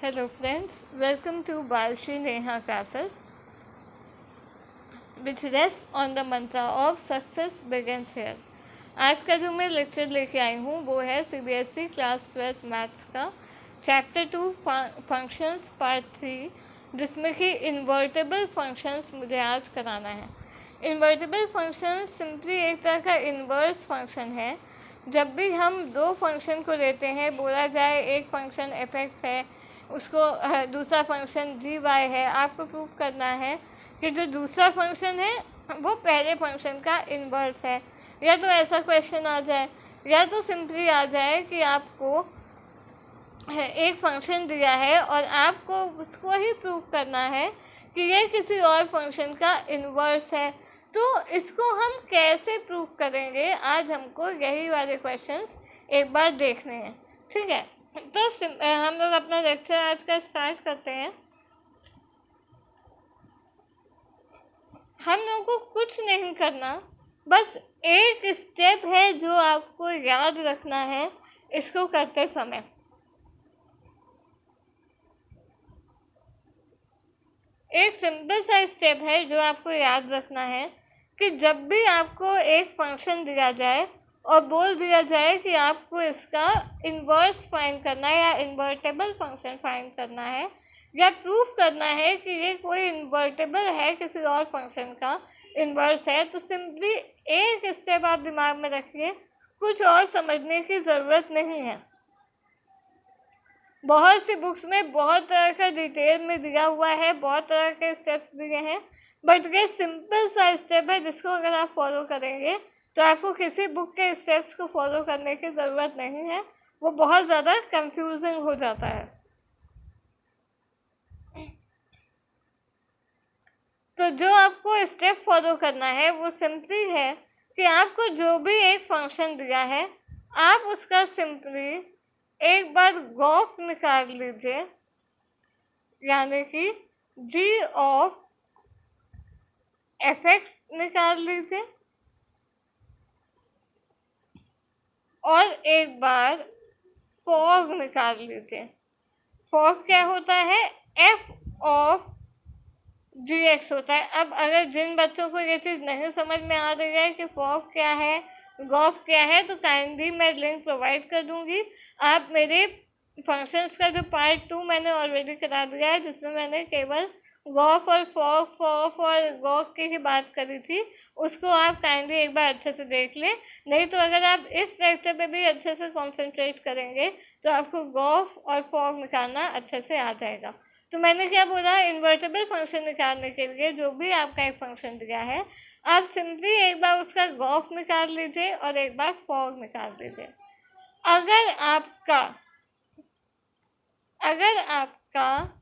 Hello friends, welcome to Balshri Neha classes which rests on the mantra of success begins here. आज का जो मैं lecture लेके आई हूँ वो है CBSE क्लास 12 मैथ्स का चैप्टर 2 फंक्शंस पार्ट 3, जिसमें कि इन्वर्टेबल फंक्शंस मुझे आज कराना है। इन्वर्टेबल फंक्शंस सिंपली एक तरह का इन्वर्स फंक्शन है। जब भी हम दो फंक्शन को लेते हैं, बोला जाए एक फंक्शन f(x) है, उसको दूसरा फंक्शन g(y) है, आपको प्रूव करना है कि जो दूसरा फंक्शन है वो पहले फंक्शन का इन्वर्स है। या तो ऐसा क्वेश्चन आ जाए, या तो सिंपली आ जाए कि आपको एक फंक्शन दिया है और आपको उसको ही प्रूव करना है कि ये किसी और फंक्शन का इन्वर्स है। तो इसको हम कैसे प्रूव करेंगे, आज हमको यही वाले क्वेश्चंस एक बार देखने हैं। ठीक है, तो हम लोग अपना लेक्चर आज का स्टार्ट करते हैं। हम लोगों को कुछ नहीं करना, बस एक स्टेप है जो आपको याद रखना है इसको करते समय। एक सिंपल सा स्टेप है जो आपको याद रखना है कि जब भी आपको एक फंक्शन दिया जाए और बोल दिया जाए कि आपको इसका इन्वर्स फाइंड करना है या इन्वर्टेबल फंक्शन फाइंड करना है या प्रूफ करना है कि ये कोई इन्वर्टेबल है, किसी और फंक्शन का इन्वर्स है, तो सिंपली एक स्टेप आप दिमाग में रखिए, कुछ और समझने की ज़रूरत नहीं है। बहुत सी बुक्स में बहुत तरह का डिटेल में दिया हुआ है, बहुत तरह के स्टेप्स दिए हैं, बट ये सिंपल सा स्टेप है जिसको अगर आप फॉलो करेंगे तो आपको किसी बुक के स्टेप्स को फॉलो करने की ज़रूरत नहीं है, वो बहुत ज़्यादा कंफ्यूजिंग हो जाता है। तो जो आपको स्टेप फॉलो करना है वो सिंपली है कि आपको जो भी एक फंक्शन दिया है, आप उसका सिंपली एक बार गॉफ निकाल लीजिए, यानी कि g ऑफ f(x) निकाल लीजिए और एक बार फॉग निकाल लीजिए। फॉग क्या होता है? f ऑफ gx होता है। अब अगर जिन बच्चों को ये चीज़ नहीं समझ में आ रही है कि फॉग क्या है, गॉफ क्या है, तो काइंडली मैं लिंक प्रोवाइड कर दूंगी। आप मेरे फंक्शंस का जो पार्ट 2 मैंने ऑलरेडी करा दिया है, जिसमें मैंने केवल गॉफ और फॉफ और गॉफ की ही बात करी थी, उसको आप काइंडली एक बार अच्छे से देख लें। नहीं तो अगर आप इस लेक्चर पे भी अच्छे से कॉन्सेंट्रेट करेंगे तो आपको गॉफ और फॉग निकालना अच्छे से आ जाएगा। तो मैंने क्या बोला, इन्वर्टेबल फंक्शन निकालने के लिए जो भी आपका एक फंक्शन दिया है, आप सिंपली एक बार उसका गॉफ निकाल लीजिए और एक बार फॉग निकाल लीजिए। अगर आपका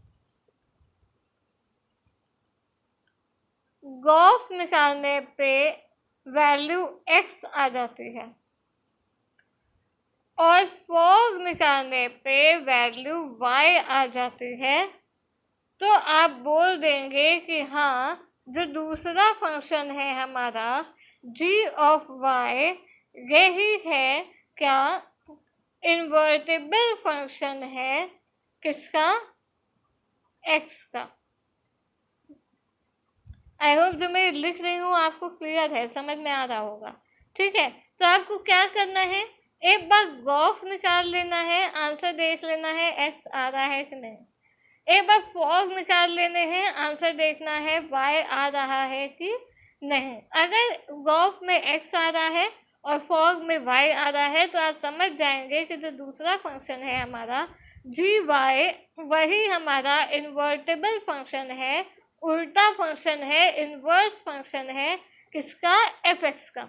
गॉफ निकालने पे वैल्यू x आ जाती है और फॉग निकालने पे वैल्यू y आ जाती है, तो आप बोल देंगे कि हाँ, जो दूसरा फंक्शन है हमारा g ऑफ y, यही है क्या इन्वर्टेबल फंक्शन है, किसका? x का। आई होप जो मैं लिख रही हूँ आपको क्लियर है, समझ में आ रहा होगा। ठीक है, तो आपको क्या करना है, एक बार गॉफ निकाल लेना है, आंसर देख लेना है x आ रहा है कि नहीं। एक बार फॉग निकाल लेने हैं, आंसर देखना है y आ रहा है कि नहीं। अगर गॉफ में x आ रहा है और फॉग में y आ रहा है, तो आप समझ जाएंगे कि जो दूसरा फंक्शन है हमारा g(y), वही हमारा इन्वर्टेबल फंक्शन है, उल्टा फंक्शन है, इन्वर्स फंक्शन है, किसका? f(x) का।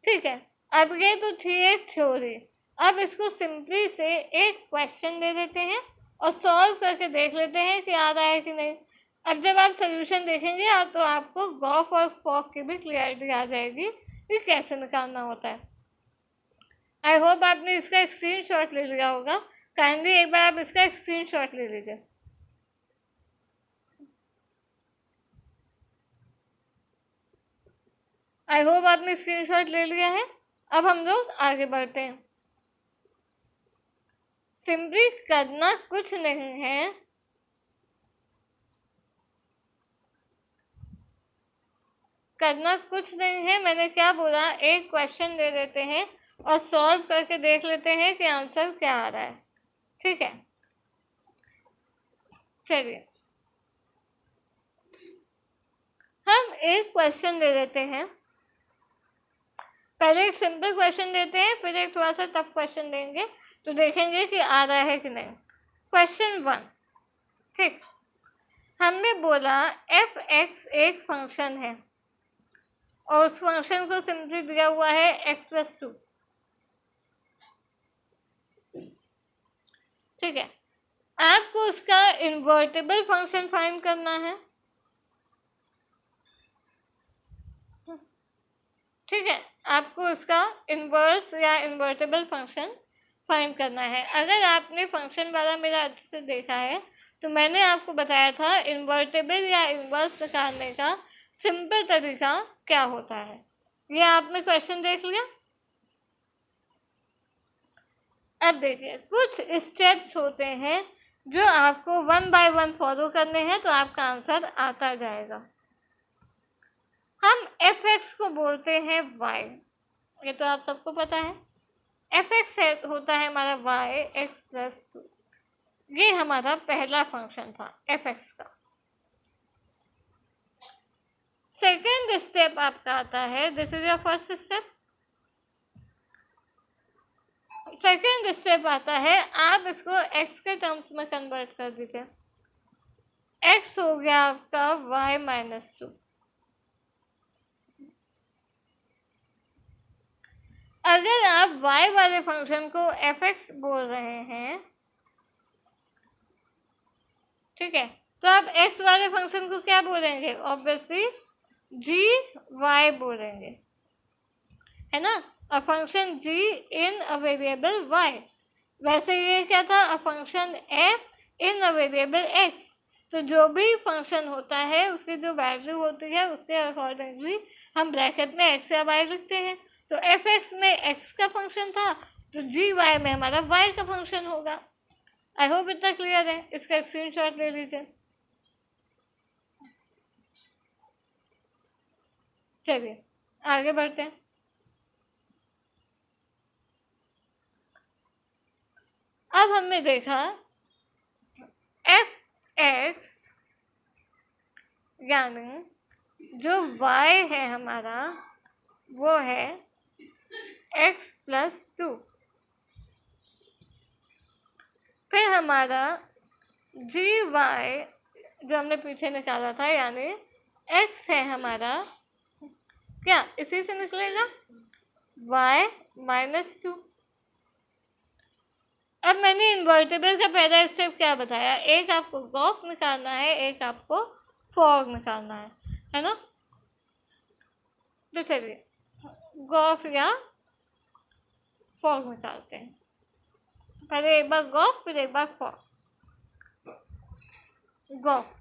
ठीक है, अब ये तो थी एक थ्योरी। अब इसको सिंपली से एक क्वेश्चन ले लेते हैं और सॉल्व करके देख लेते हैं कि आ रहा है कि नहीं। अब जब आप सोल्यूशन देखेंगे तो आपको गॉफ और फॉग की भी क्लियरिटी आ जाएगी कि कैसे निकालना होता है। आई होप आपने इसका स्क्रीनशॉट ले लिया होगा। काइंडली एक बार आप इसका स्क्रीनशॉट ले लीजिए। आई होप आपने स्क्रीनशॉट ले लिया है। अब हम लोग आगे बढ़ते हैं। सिंपली करना कुछ नहीं है, करना कुछ नहीं है। मैंने क्या बोला, एक क्वेश्चन दे देते हैं और सॉल्व करके देख लेते हैं कि आंसर क्या आ रहा है। ठीक है, चलिए हम एक क्वेश्चन दे देते हैं। पहले एक सिंपल क्वेश्चन देते हैं, फिर एक थोड़ा सा टफ क्वेश्चन देंगे, तो देखेंगे कि आ रहा है कि नहीं। क्वेश्चन 1, ठीक, हमने बोला एफ एक्स एक फंक्शन है और उस फंक्शन को सिंपली दिया हुआ है x+2। ठीक है, आपको उसका इन्वर्टेबल फंक्शन फाइंड करना है। ठीक है, आपको उसका इन्वर्स या इन्वर्टेबल फंक्शन फाइंड करना है। अगर आपने फंक्शन वाला मेरा अच्छे से देखा है तो मैंने आपको बताया था इन्वर्टेबल या इन्वर्स निकालने का सिंपल तरीका क्या होता है। ये आपने क्वेश्चन देख लिया। अब देखिए, कुछ स्टेप्स होते हैं जो आपको 1 बाय 1 फॉलो करने हैं, तो आपका आंसर आता जाएगा। हम एफ एक्स को बोलते हैं y, ये तो आप सबको पता है। एफ एक्स होता है हमारा y x+2। ये हमारा पहला फंक्शन था एफ एक्स का। सेकेंड स्टेप आपका आता है, this is your first step. Second step आता है, आप इसको x के टर्म्स में कन्वर्ट कर दीजिए। x हो गया आपका y-2। अगर आप y वाले फंक्शन को एफ एक्स बोल रहे हैं, ठीक है, तो आप x वाले फंक्शन को क्या बोलेंगे? ऑब्वियसली जी वाई बोलेंगे, है ना। A function g in a variable y। वैसे ये क्या था, a function f in a variable x। तो जो भी फंक्शन होता है उसकी जो वैल्यू होती है उसके अकॉर्डिंगली हम ब्रैकेट में x या y लिखते हैं। तो एफ एक्स में x का फंक्शन था, तो जी वाई में हमारा y का फंक्शन होगा। आई होप इतना क्लियर है। इसका स्क्रीनशॉट ले लीजिए। चलिए आगे बढ़ते हैं। अब हमने देखा एफ एक्स यानी जो y है हमारा वो है x+2। फिर हमारा जी वाई जो हमने पीछे निकाला था यानी x है हमारा, क्या इसी से निकलेगा y-2। अब मैंने इन्वर्टेबल का पहला स्टेप क्या बताया, एक आपको गॉफ निकालना है, एक आपको फॉग निकालना है ना। तो चलिए गॉफ या फॉग निकालते हैं। पहले एक बार गॉफ फिर एक बार फॉग। गॉफ,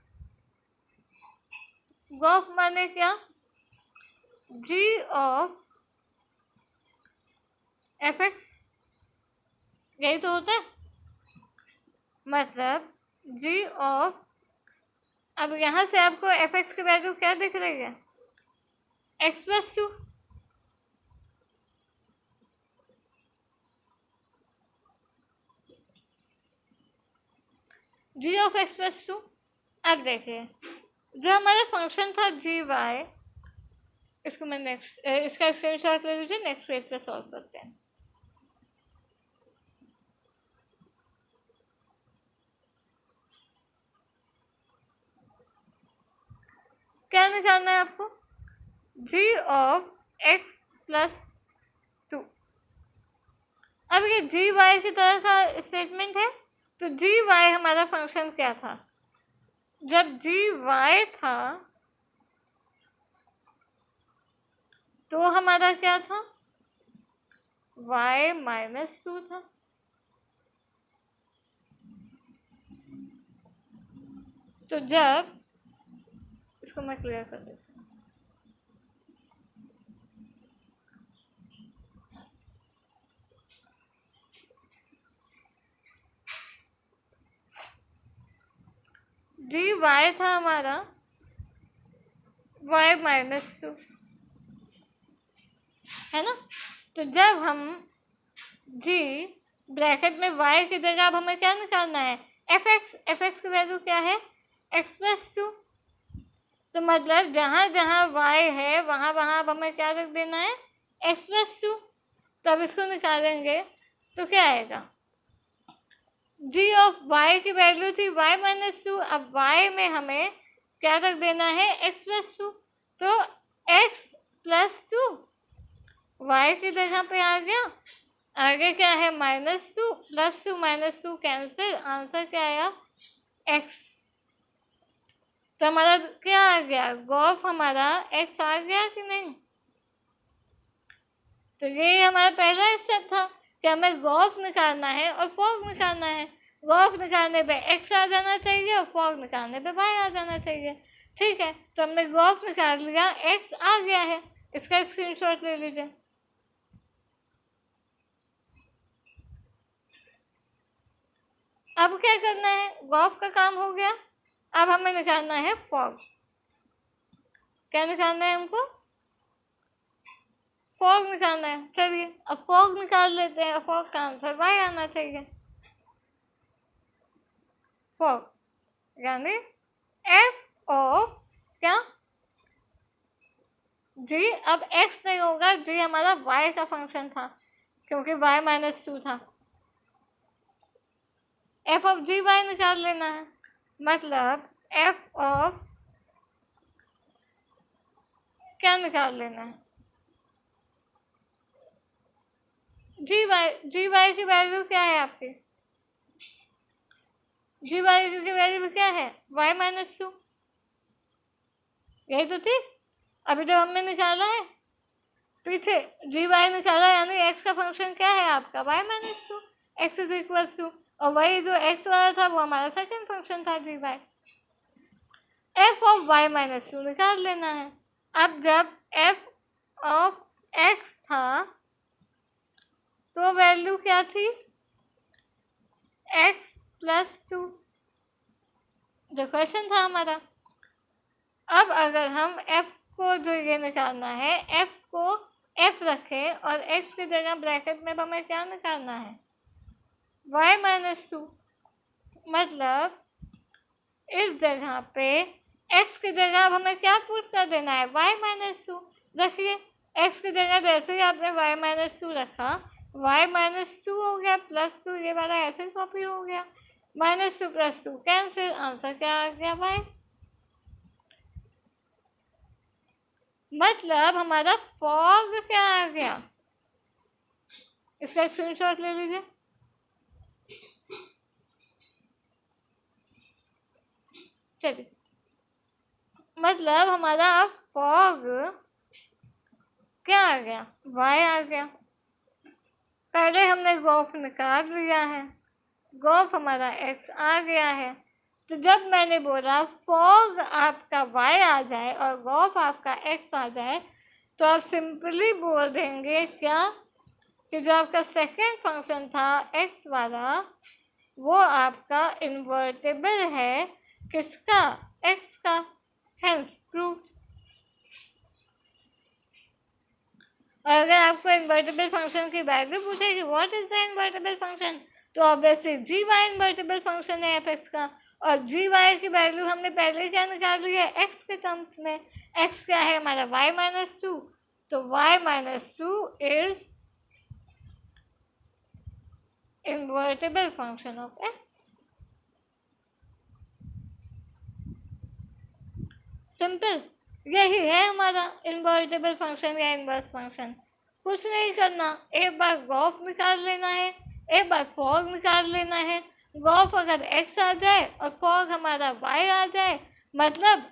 गॉफ माने क्या, g ऑफ एफ एक्स, यही तो होता है। मतलब g ऑफ, अब यहाँ से आपको एफ एक्स की वैल्यू क्या दिख रही है, x+2। g of x+2। अब देखिए जो हमारा फंक्शन था जी वाई, इसको मैं नेक्स्ट, इसका स्क्रीनशॉट ले लीजिए, नेक्स्ट पेज पे सॉल्व करते हैं। क्या निकालना है आपको, g ऑफ x+2। अब ये जी वाई की तरह का स्टेटमेंट है, तो जी वाई हमारा फंक्शन क्या था, जब जी वाई था तो हमारा क्या था, y-2 था। तो जब, इसको मैं क्लियर कर देती हूँ। जी वाई था हमारा y -2, है ना। तो जब हम g ब्रैकेट में y की जगह अब हमें क्या निकालना है, f(x) की वैल्यू क्या है, x+2। तो मतलब जहाँ जहाँ y है वहाँ वहाँ अब हमें क्या रख देना है, x+2। तो अब इसको निकालेंगे तो क्या आएगा, g ऑफ y की वैल्यू थी y-2, अब y में हमें क्या रख देना है, x+2। तो x+2 y की जगह पे आ गया, आगे क्या है -2, +2 -2 कैंसिल, आंसर क्या आया, x। तो हमारा क्या आ गया, गॉफ हमारा x आ गया कि नहीं। तो ये हमारा पहला स्टेप था कि हमें गॉफ निकालना है और फॉग निकालना है। गॉफ निकालने पे x आ जाना चाहिए और फॉग निकालने पे y आ जाना चाहिए। ठीक है, तो हमने गॉफ निकाल लिया, x आ गया है, इसका स्क्रीनशॉट ले लीजिए। अब क्या करना है, गॉफ का काम हो गया, अब हमें निकालना है फॉग। क्या निकालना है हमको, फॉग निकालना है। चलिए अब फॉग निकाल लेते हैं, फॉग का आंसर y आना चाहिए। फॉग यानी f ऑफ क्या, g। अब x नहीं होगा, g हमारा y का फंक्शन था क्योंकि y-2 था। f ऑफ g y निकाल लेना है, मतलब f ऑफ क्या निकाल लेना है, जी वाई की वैल्यू क्या है आपकी, जी वाई की वैल्यू क्या है, y-2, यही तो थी अभी जब हमने निकाला है पीछे, जी वाई निकाला यानी x का फंक्शन क्या है आपका, y-2, x is equal to, और वही जो x वाला था वो हमारा सेकंड फंक्शन था जी वाई। f ऑफ y-2 निकाल लेना है। अब जब f ऑफ x था तो वैल्यू क्या थी, x+2, जो क्वेश्चन था हमारा। अब अगर हम f को जो ये निकालना है, f को f रखें और x की जगह ब्रैकेट में हमें क्या निकालना है, y-2, मतलब इस जगह पे x की जगह अब हमें क्या पुट कर देना है, y-2। रखिए x की जगह जैसे ही आपने y-2 रखा, y-2 हो गया, +2 ये वाला ऐसे कॉपी हो गया, -2 +2 कैंसिल, आंसर क्या आ गया, y। मतलब हमारा फॉग क्या आ गया, इसका स्क्रीनशॉट ले लीजिए। चलिए, मतलब हमारा फॉग क्या आ गया, y आ गया। पहले हमने गॉफ निकाल लिया है, गॉफ हमारा x आ गया है। तो जब मैंने बोला फॉग आपका y आ जाए और गॉफ आपका x आ जाए, तो आप सिंपली बोल देंगे क्या, कि जो आपका सेकेंड फंक्शन था x वाला वो आपका इन्वर्टेबल है, किसका, x का, हेंस प्रूव्ड। और अगर आपको इन्वर्टेबल फंक्शन की वैल्यू पूछेगी what is the invertible function, तो obviously g y invertible function है एफ एक्स का, और जी वाई की वैल्यू हमने पहले क्या निकाल ली है, एक्स के टर्म्स में। एक्स क्या है हमारा y-2, तो y-2 is invertible function of x। Simple, यही है हमारा इन्वर्टेबल फंक्शन या इन्वर्स फंक्शन। कुछ नहीं करना, एक बार गॉफ निकाल लेना है, एक बार फॉग निकाल लेना है। गॉफ अगर x आ जाए और फॉग हमारा y आ जाए, मतलब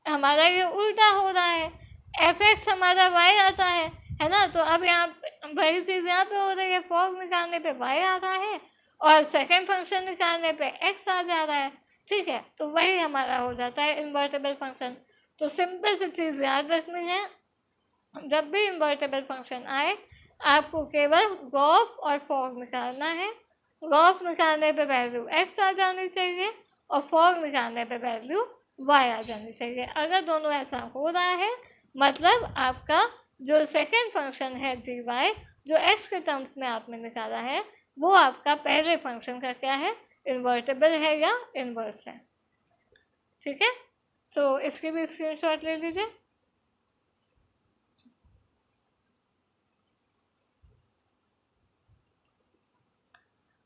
हमारा ये उल्टा हो रहा है, f(x) हमारा y आता है ना। तो अब यहाँ वही चीज़ यहाँ पे हो रही है, फॉग निकालने पे y आ रहा है और सेकंड फंक्शन निकालने पे x आ जा रहा है। ठीक है, तो वही हमारा हो जाता है इन्वर्टेबल फंक्शन। तो सिंपल सी चीज़ याद रखनी है, जब भी इन्वर्टेबल फंक्शन आए आपको केवल गॉफ और फॉग निकालना है। गॉफ निकालने पे वैल्यू x आ जानी चाहिए और फॉर निकालने पे वैल्यू वाई आ जानी चाहिए। अगर दोनों ऐसा हो रहा है मतलब आपका जो सेकेंड फंक्शन है जी वाई जो एक्स के टर्म्स में आपने निकाला है वो आपका पहले फंक्शन का क्या है, इन्वर्टेबल है या इन्वर्स है। ठीक है, सो इसकी भी स्क्रीनशॉट ले लीजिए।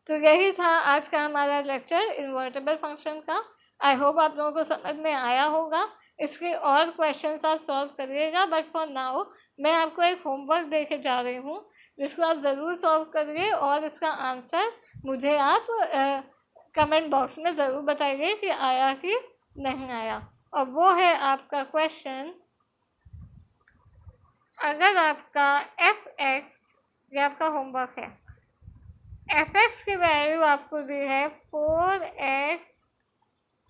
तो यही था आज का हमारा लेक्चर इन्वर्टेबल फंक्शन का। आई होप आप लोगों को समझ में आया होगा। इसके और क्वेश्चंस आप सॉल्व करिएगा, बट फॉर नाउ मैं आपको एक होमवर्क दे के जा रही हूँ जिसको आप ज़रूर सॉल्व करिए और इसका आंसर मुझे आप कमेंट बॉक्स में ज़रूर बताइए कि आया कि नहीं आया। और वो है आपका क्वेश्चन, अगर आपका एफ एक्स, ये आपका होमवर्क है, एफ एक्स की वैल्यू आपको दी है 4x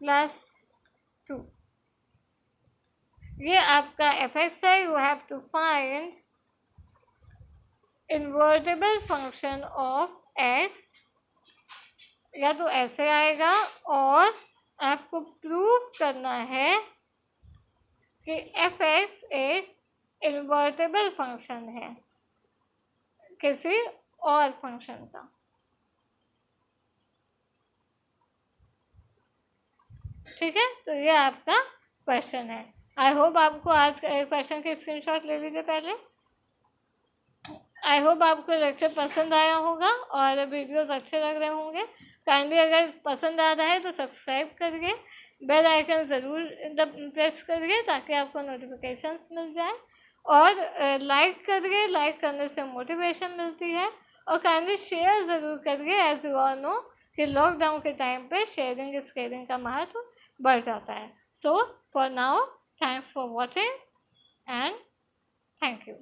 + 2, ये आपका एफ एक्स है। You have to find invertible function of x, या तो ऐसे आएगा और आपको प्रूव करना है कि एफ एक्स एक इन्वर्टेबल फंक्शन है किसी और फंक्शन का। ठीक है, तो ये आपका क्वेश्चन है। आई होप आपको आज क्वेश्चन की स्क्रीनशॉट ले लीजिए पहले। आई होप आपको लेक्चर पसंद आया होगा और वीडियोस अच्छे लग रहे होंगे। काइंडली अगर पसंद आ रहा है तो सब्सक्राइब करिए, बेल आइकन ज़रूर प्रेस करिए ताकि आपको नोटिफिकेशंस मिल जाए, और लाइक करिए, लाइक करने से मोटिवेशन मिलती है। और काइंडली शेयर ज़रूर करिए, एज यू ऑल नो कि लॉकडाउन के टाइम पे शेयरिंग इज केयरिंग का महत्व बढ़ जाता है। So for now, thanks for watching and thank you.